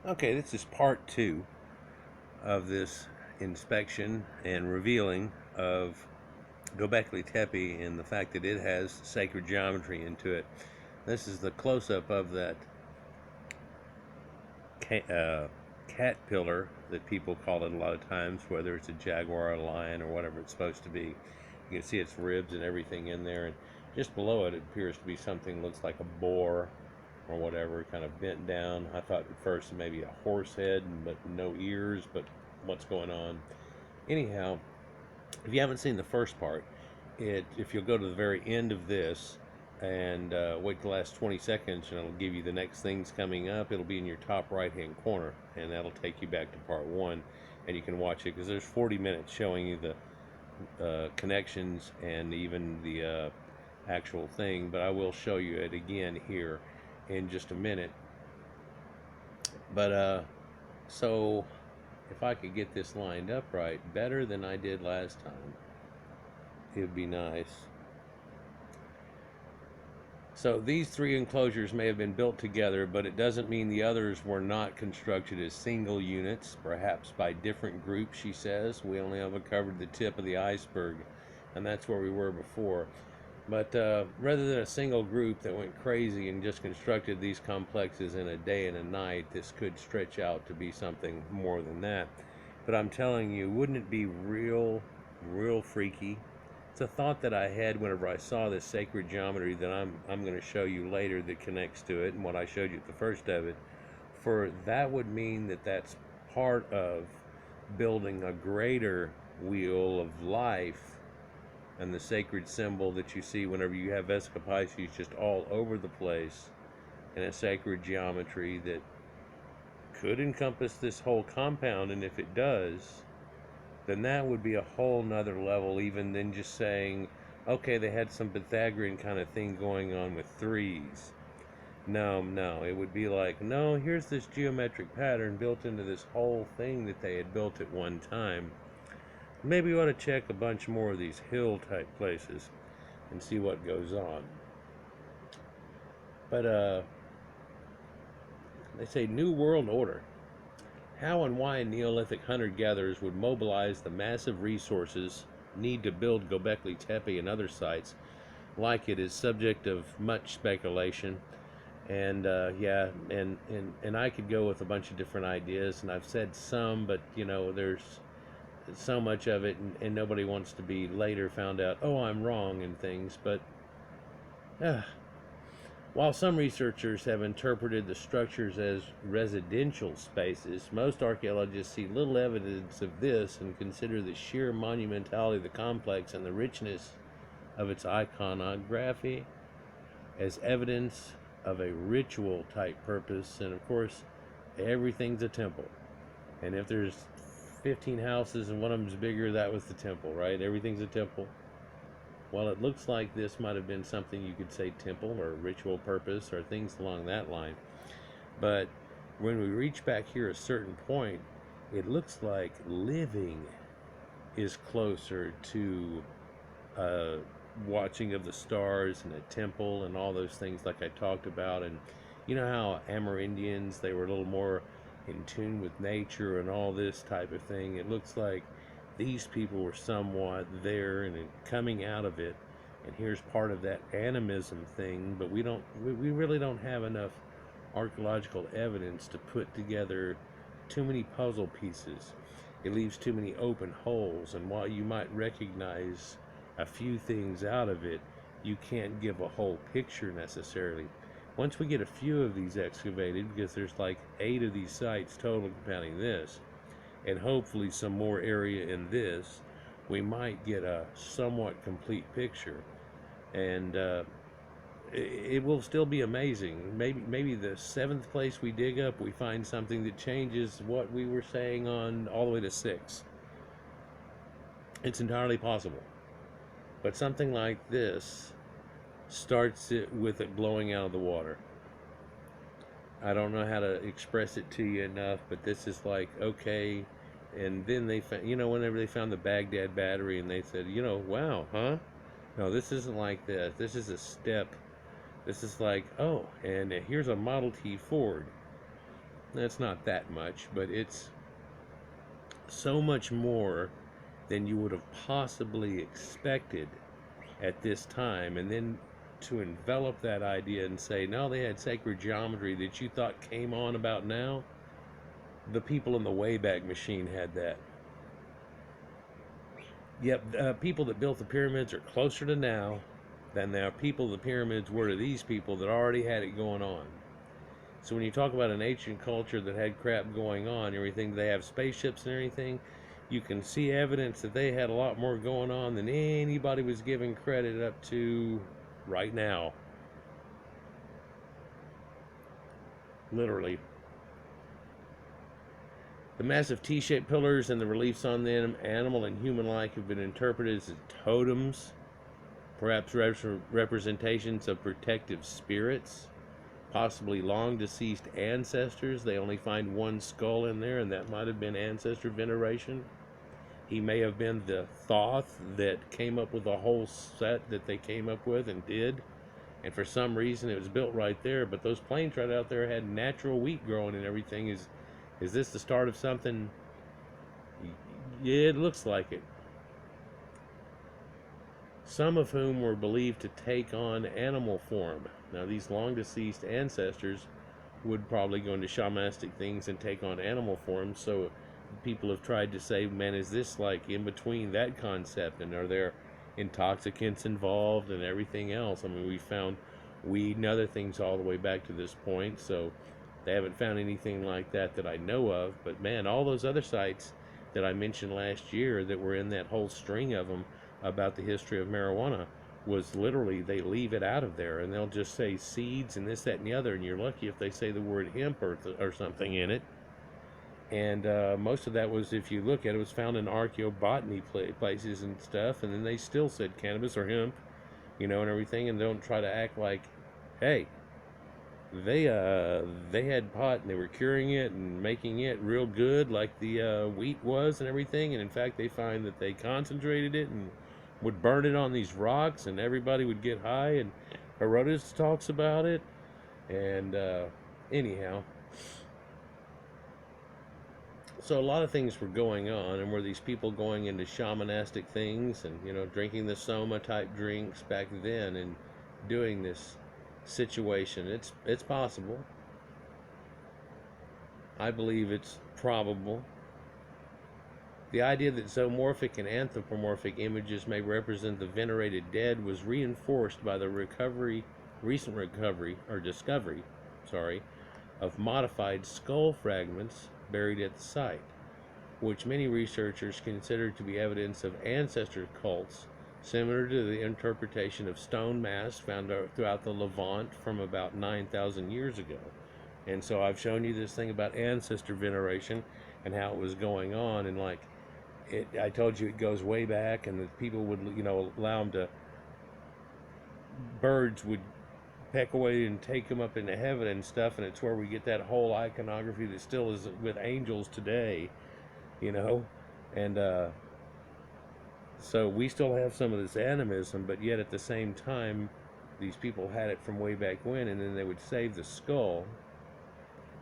Okay, this is part two of this inspection and revealing of Gobekli Tepe and the fact that it has sacred geometry into it. This is the close-up of that caterpillar that people call it a lot of times, whether it's a jaguar, a lion, or whatever it's supposed to be. You can see its ribs and everything in there, and just below it, it appears to be something that looks like a boar or whatever, kind of bent down. I thought at first maybe a horse head, but no ears, but what's going on? Anyhow, if you haven't seen the first part, if you'll go to the very end of this and wait the last 20 seconds, and it'll give you the next things coming up. It'll be in your top right hand corner, and that'll take you back to part one, and you can watch it because there's 40 minutes showing you the connections and even the actual thing. But I will show you it again here in just a minute. But so if I could get this lined up right, better than I did last time, it would be nice. So these three enclosures may have been built together, but it doesn't mean the others were not constructed as single units, perhaps by different groups, she says. We only have covered the tip of the iceberg, and that's where we were before. But rather than a single group that went crazy and just constructed these complexes in a day and a night, this could stretch out to be something more than that. But I'm telling you, wouldn't it be real freaky? It's a thought that I had whenever I saw this sacred geometry that I'm going to show you later that connects to it, and what I showed you at the first of it. For that would mean that that's part of building a greater wheel of life, and the sacred symbol that you see whenever you have Vesica Pisces just all over the place, and a sacred geometry that could encompass this whole compound. And if it does, then that would be a whole nother level, even than just saying, okay, they had some Pythagorean kind of thing going on with threes. No, it would be like, no, here's this geometric pattern built into this whole thing that they had built at one time. Maybe we ought to check a bunch more of these hill type places and see what goes on. But they say New World Order. How and why Neolithic hunter-gatherers would mobilize the massive resources need to build Gobekli Tepe and other sites like it is subject of much speculation. And yeah, and I could go with a bunch of different ideas, and I've said some, but you know, there's so much of it, and nobody wants to be later found out, oh, I'm wrong and things. But while some researchers have interpreted the structures as residential spaces, most archaeologists see little evidence of this and consider the sheer monumentality of the complex and the richness of its iconography as evidence of a ritual type purpose. And of course, everything's a temple. And if there's 15 houses and one of them's bigger, that was the temple, right? Everything's a temple. Well, it looks like this might have been something you could say temple or ritual purpose or things along that line. But when we reach back here a certain point, it looks like living is closer to watching of the stars and a temple and all those things like I talked about. And you know how Amerindians, they were a little more in tune with nature and all this type of thing. It looks like these people were somewhat there and coming out of it, and here's part of that animism thing. But we really don't have enough archaeological evidence to put together too many puzzle pieces. It leaves too many open holes, and while you might recognize a few things out of it, you can't give a whole picture necessarily. Once we get a few of these excavated, because there's like 8 of these sites total counting this, and hopefully some more area in this, we might get a somewhat complete picture. And it will still be amazing. Maybe the 7th place we dig up, we find something that changes what we were saying on all the way to 6. It's entirely possible. But something like this starts it with it blowing out of the water. I don't know how to express it to you enough, but this is like, okay. And then they found, whenever they found the Baghdad battery, and they said, wow, huh? No, this isn't like this. This is a step. This is like, oh, and here's a Model T Ford. That's not that much, but it's so much more than you would have possibly expected at this time. And then to envelop that idea and say, no, they had sacred geometry that you thought came on about now, the people in the Wayback Machine had that. Yep, people that built the pyramids are closer to now than the people the pyramids were to these people that already had it going on. So when you talk about an ancient culture that had crap going on, everything, they have spaceships and everything, you can see evidence that they had a lot more going on than anybody was giving credit up to right now. Literally. The massive T-shaped pillars and the reliefs on them, animal and human-like, have been interpreted as totems, perhaps representations of protective spirits, possibly long deceased ancestors. They only find one skull in there, and that might have been ancestor veneration. He may have been the Thoth that came up with the whole set that they came up with and did. And for some reason it was built right there, but those plains right out there had natural wheat growing and everything. Is this the start of something? Yeah, it looks like it. Some of whom were believed to take on animal form. Now, these long deceased ancestors would probably go into shamanistic things and take on animal form. So people have tried to say, man, is this like in between that concept? And are there intoxicants involved and everything else? I mean, we found weed and other things all the way back to this point. So they haven't found anything like that that I know of. But man, all those other sites that I mentioned last year that were in that whole string of them about the history of marijuana was literally, they leave it out of there and they'll just say seeds and this, that, and the other, and you're lucky if they say the word hemp or something in it. And most of that was, if you look at it, was found in archaeobotany places and stuff, and then they still said cannabis or hemp, and everything, and don't try to act like, hey, they had pot and they were curing it and making it real good like the wheat was and everything, and in fact they find that they concentrated it and would burn it on these rocks and everybody would get high, and Herodotus talks about it. And anyhow, so a lot of things were going on, and were these people going into shamanistic things and drinking the soma type drinks back then and doing this situation? It's possible. I believe it's probable. The idea that zoomorphic and anthropomorphic images may represent the venerated dead was reinforced by the recent discovery, of modified skull fragments buried at the site, which many researchers consider to be evidence of ancestor cults, similar to the interpretation of stone masks found throughout the Levant from about 9,000 years ago. And so I've shown you this thing about ancestor veneration and how it was going on, and I told you it goes way back, and that people would, allow them to, birds would peck away and take them up into heaven and stuff, and it's where we get that whole iconography that still is with angels today, and so we still have some of this animism, but yet at the same time, these people had it from way back when, and then they would save the skull.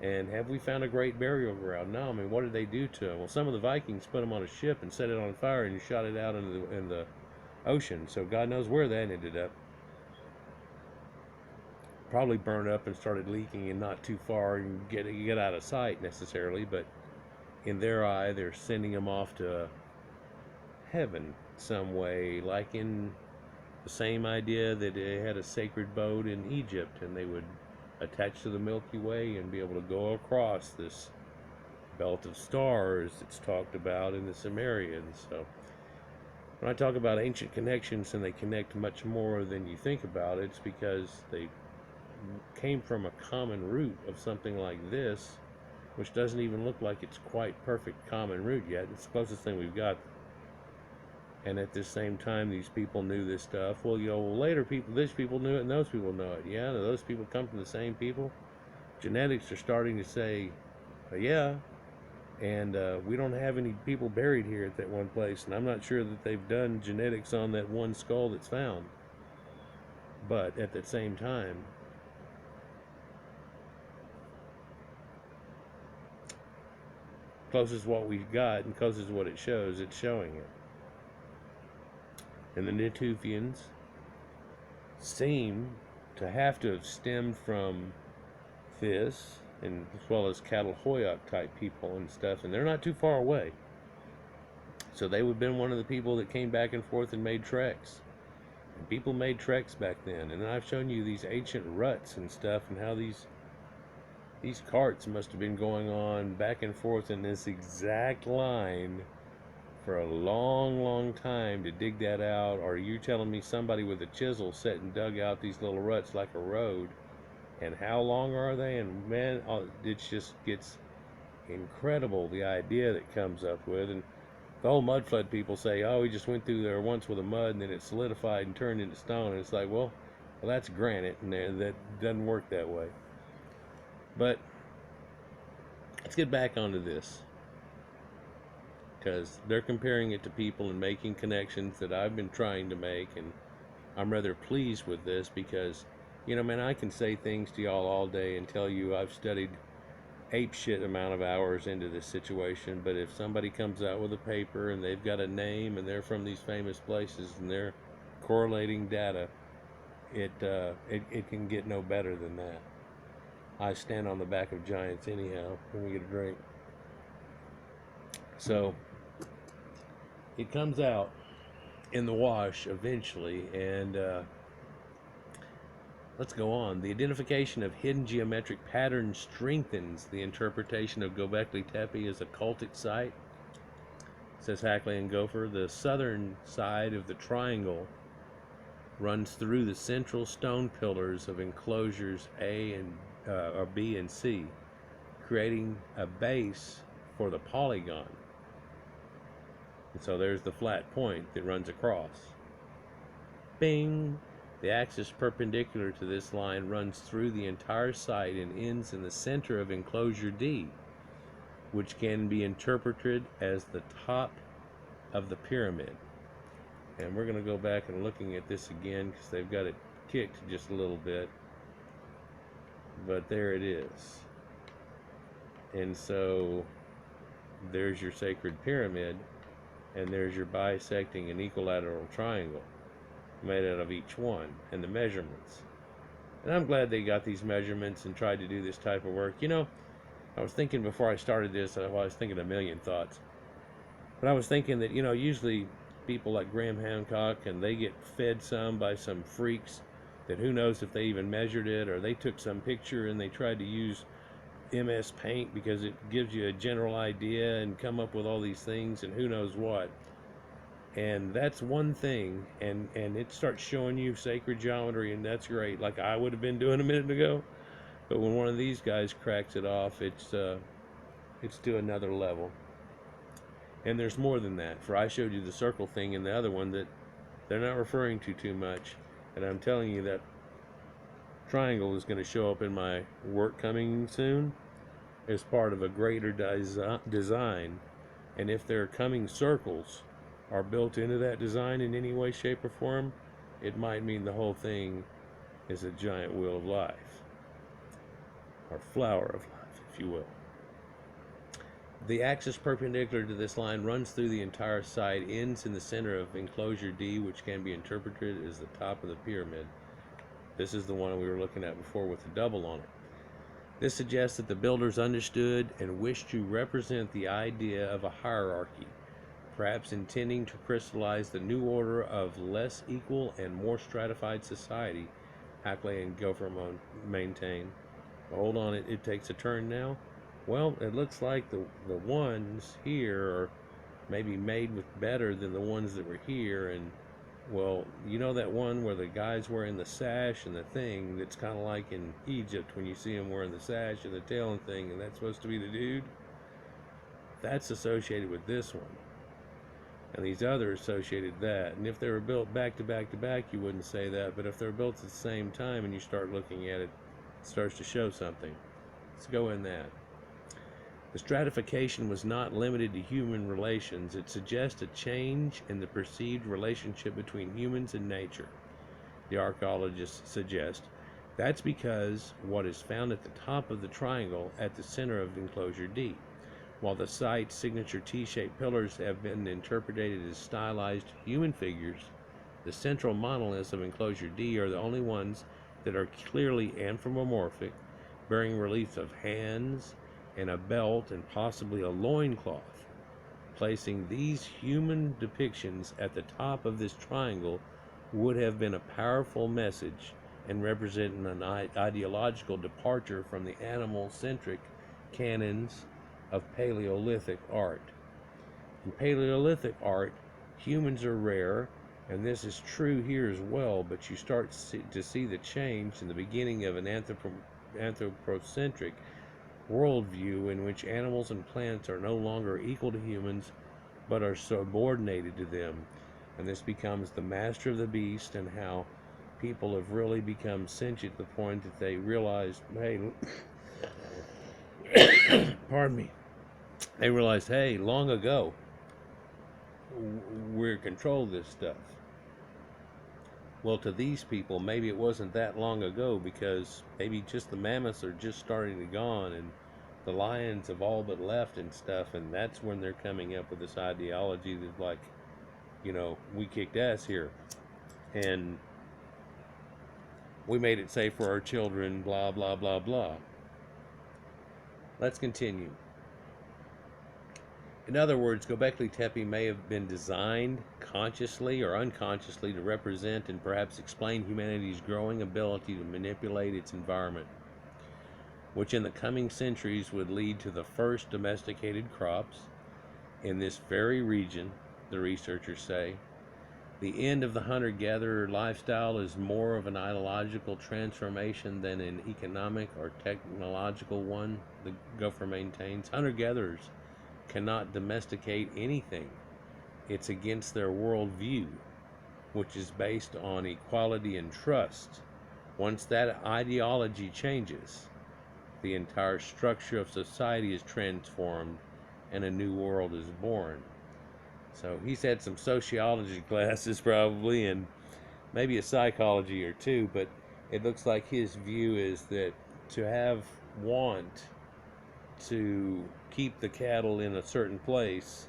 And have we found a great burial ground? No. I mean, what did they do to them? Well, some of the Vikings put them on a ship and set it on fire and shot it out in the ocean. So God knows where that ended up. Probably burned up and started leaking and not too far and get out of sight necessarily. But in their eye, they're sending them off to heaven some way, like in the same idea that they had a sacred boat in Egypt and they would attach to the Milky Way and be able to go across this belt of stars that's talked about in the Sumerians. So when I talk about ancient connections and they connect much more than you think about, it's because they came from a common root of something like this, which doesn't even look like it's quite perfect common root yet. It's the closest thing we've got. And at the same time, these people knew this stuff. Well, later these people knew it and those people know it. Yeah, those people come from the same people. Genetics are starting to say, yeah, and we don't have any people buried here at that one place, and I'm not sure that they've done genetics on that one skull that's found. But at the same time, closest what we've got and closest what it shows, it's showing it. And the Natufians seem to have to have stemmed from this, and as well as Catalhoyuk type people and stuff, and they're not too far away. So they would have been one of the people that came back and forth and made treks. And people made treks back then. And I've shown you these ancient ruts and stuff, and how these carts must have been going on back and forth in this exact line for a long, long time to dig that out. Or are you telling me somebody with a chisel sat and dug out these little ruts like a road? And how long are they? And man, it just gets incredible, the idea that comes up with. And the whole mud flood people say, oh, we just went through there once with a mud and then it solidified and turned into stone. And it's like, well, that's granite, and that doesn't work that way. But let's get back onto this, because they're comparing it to people and making connections that I've been trying to make, and I'm rather pleased with this because, you know, man, I can say things to y'all all day and tell you I've studied ape shit amount of hours into this situation, but if somebody comes out with a paper and they've got a name and they're from these famous places and they're correlating data, it can get no better than that. I stand on the back of giants anyhow. Let me get a drink. So it comes out in the wash eventually, and let's go on. The identification of hidden geometric patterns strengthens the interpretation of Gobekli Tepe as a cultic site, says Hackley and Gopher. The southern side of the triangle runs through the central stone pillars of enclosures or B and C, creating a base for the polygon. And so there's the flat point that runs across. Bing! The axis perpendicular to this line runs through the entire site and ends in the center of enclosure D, which can be interpreted as the top of the pyramid. And we're going to go back and looking at this again because they've got it kicked just a little bit. But there it is. And so there's your sacred pyramid, and there's your bisecting and equilateral triangle made out of each one, and the measurements. And I'm glad they got these measurements and tried to do this type of work. You know, I was thinking before I started this, I was thinking a million thoughts. But I was thinking that, you know, usually people like Graham Hancock, and they get fed some by some freaks that who knows if they even measured it, or they took some picture and they tried to use MS Paint because it gives you a general idea and come up with all these things and who knows what. And that's one thing, and it starts showing you sacred geometry, and that's great, like I would have been doing a minute ago. But when one of these guys cracks it off, it's to another level. And there's more than that, for I showed you the circle thing in the other one that they're not referring to too much. And I'm telling you that triangle is going to show up in my work coming soon as part of a greater design. And if their coming circles are built into that design in any way, shape, or form, it might mean the whole thing is a giant wheel of life, or flower of life, if you will. The axis perpendicular to this line runs through the entire site, ends in the center of enclosure D, which can be interpreted as the top of the pyramid. This is the one we were looking at before with the double on it. This suggests that the builders understood and wished to represent the idea of a hierarchy, perhaps intending to crystallize the new order of less equal and more stratified society, Hackley and Gopher maintain. Hold on, it takes a turn now. Well, it looks like the ones here are maybe made with better than the ones that were here. And well, you know that one where the guy's wearing the sash and the thing, that's kind of like in Egypt when you see him wearing the sash and the tail and thing, and that's supposed to be the dude? That's associated with this one. And these others associated that. And if they were built back to back to back, you wouldn't say that. But if they're built at the same time and you start looking at it, it starts to show something. Let's go in that. The stratification was not limited to human relations. It suggests a change in the perceived relationship between humans and nature, the archaeologists suggest. That's because what is found at the top of the triangle at the center of enclosure D. While the site's signature T-shaped pillars have been interpreted as stylized human figures, the central monoliths of Enclosure D are the only ones that are clearly anthropomorphic, bearing reliefs of hands and a belt and possibly a loincloth. Placing these human depictions at the top of this triangle would have been a powerful message and representing an ideological departure from the animal-centric canons of Paleolithic art. In Paleolithic art, humans are rare, and this is true here as well, but you start to see the change in the beginning of an anthropocentric worldview in which animals and plants are no longer equal to humans, but are subordinated to them. And this becomes the master of the beast, and how people have really become sentient to the point that they realize, hey, pardon me, they realized, hey, long ago, we're in control of this stuff. Well, to these people, maybe it wasn't that long ago, because maybe just the mammoths are just starting to gone, and the lions have all but left and stuff, and that's when they're coming up with this ideology that, like, we kicked ass here, and we made it safe for our children, blah, blah, blah, blah. Let's continue. In other words, Gobekli Tepe may have been designed consciously or unconsciously to represent and perhaps explain humanity's growing ability to manipulate its environment, which in the coming centuries would lead to the first domesticated crops in this very region, the researchers say. The end of the hunter-gatherer lifestyle is more of an ideological transformation than an economic or technological one, the gopher maintains. Hunter-gatherers cannot domesticate anything. It's against their worldview, which is based on equality and trust. Once that ideology changes, the entire structure of society is transformed and a new world is born. So he's had some sociology classes probably, and maybe a psychology or two, but it looks like his view is that to have want to keep the cattle in a certain place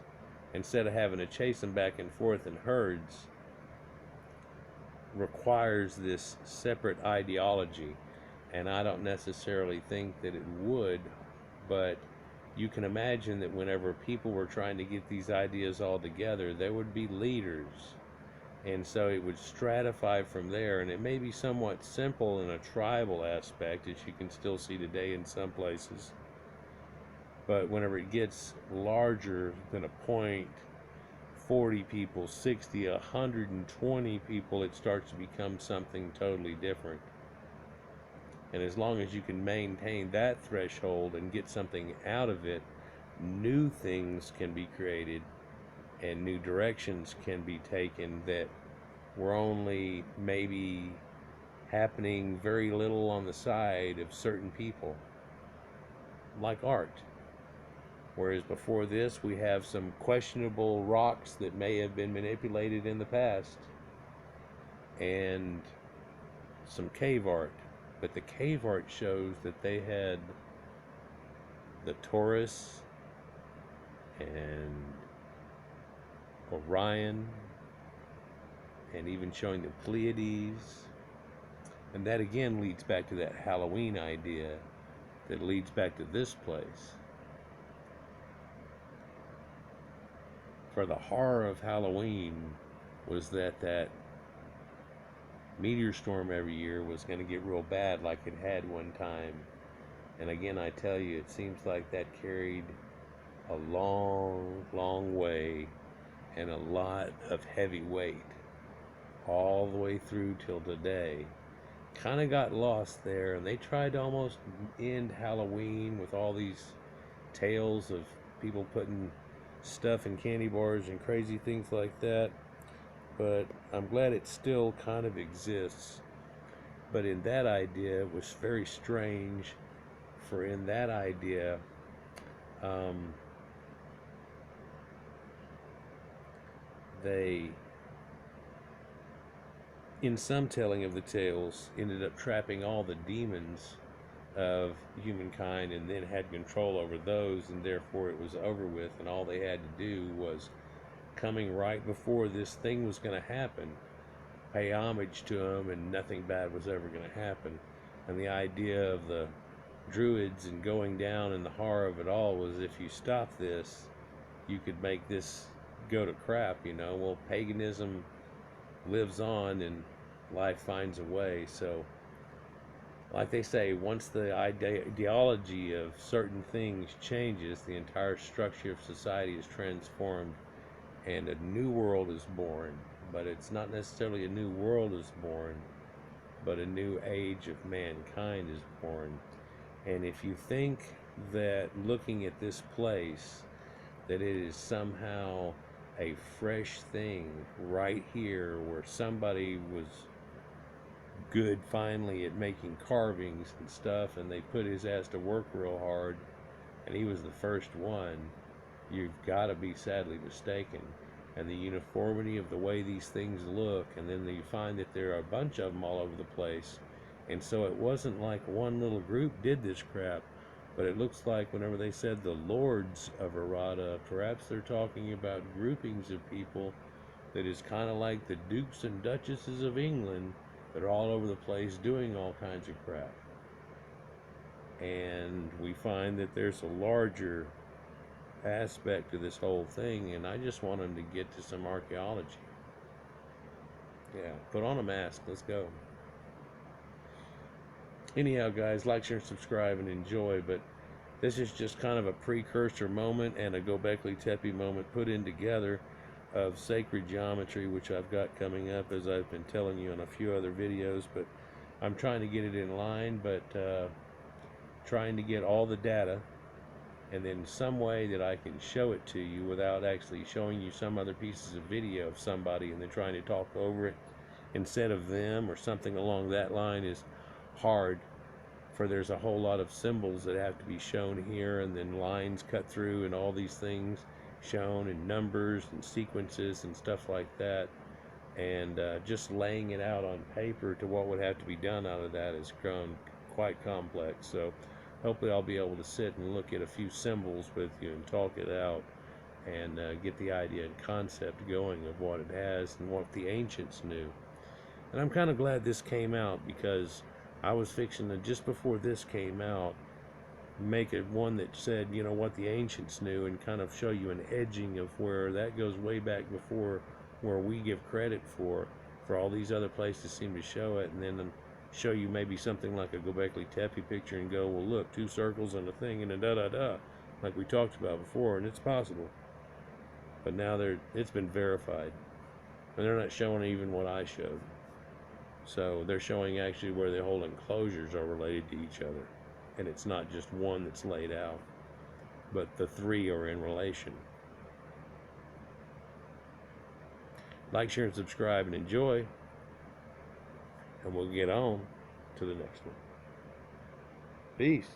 instead of having to chase them back and forth in herds requires this separate ideology. And I don't necessarily think that it would, but you can imagine that whenever people were trying to get these ideas all together, there would be leaders, and so it would stratify from there, and it may be somewhat simple in a tribal aspect, as you can still see today in some places, but whenever it gets larger than a point, 40 people, 60, 120 people, it starts to become something totally different. And as long as you can maintain that threshold and get something out of it, new things can be created and new directions can be taken that were only maybe happening very little on the side of certain people, like art. Whereas before this, we have some questionable rocks that may have been manipulated in the past, and some cave art. But the cave art shows that they had the Taurus and Orion, and even showing the Pleiades. And that again leads back to that Halloween idea that leads back to this place. For the horror of Halloween was that meteor storm every year was going to get real bad like it had one time. And again, I tell you, it seems like that carried a long, long way and a lot of heavy weight all the way through till today. Kind of got lost there, and they tried to almost end Halloween with all these tales of people putting stuff in candy bars and crazy things like that. But I'm glad it still kind of exists. But in that idea, it was very strange, for in that idea, they, in some telling of the tales, ended up trapping all the demons of humankind and then had control over those, and therefore it was over with, and all they had to do was, coming right before this thing was going to happen, pay homage to them, and nothing bad was ever going to happen. And the idea of the druids and going down and the horror of it all was, if you stop this, you could make this go to crap, you know. Well, paganism lives on and life finds a way. So, like they say, once the ideology of certain things changes, the entire structure of society is transformed and a new world is born. But it's not necessarily a new world is born, but a new age of mankind is born. And if you think that looking at this place, that it is somehow a fresh thing right here where somebody was good finally at making carvings and stuff, and they put his ass to work real hard, and he was the first one, you've got to be sadly mistaken. And the uniformity of the way these things look, and then you find that there are a bunch of them all over the place, and so it wasn't like one little group did this crap, but it looks like whenever they said the lords of Errata, perhaps they're talking about groupings of people that is kind of like the dukes and duchesses of England that are all over the place doing all kinds of crap. And we find that there's a larger aspect to this whole thing, and I just want them to get to some archaeology. Yeah, put on a mask. Let's go. Anyhow, guys, like, share, and subscribe, and enjoy. But this is just kind of a precursor moment and a Gobekli Tepe moment put in together of sacred geometry, which I've got coming up, as I've been telling you in a few other videos. But I'm trying to get it in line, but trying to get all the data, and then some way that I can show it to you without actually showing you some other pieces of video of somebody and then trying to talk over it instead of them or something along that line is hard. For there's a whole lot of symbols that have to be shown here, and then lines cut through, and all these things shown, and numbers and sequences and stuff like that, and just laying it out on paper to what would have to be done out of that has grown quite complex. So hopefully I'll be able to sit and look at a few symbols with you and talk it out, and get the idea and concept going of what it has and what the ancients knew. And I'm kind of glad this came out, because I was fixing to, just before this came out, make it one that said, you know, what the ancients knew, and kind of show you an edging of where that goes way back before where we give credit for all these other places seem to show it, and then show you maybe something like a Gobekli Tepe picture and go, well, look, 2 circles and a thing and a da-da-da, like we talked about before, and it's possible. But now it's been verified, and they're not showing even what I showed. So they're showing actually where the whole enclosures are related to each other, and it's not just one that's laid out, but the 3 are in relation. Like, share, and subscribe, and enjoy, and we'll get on to the next one. Peace.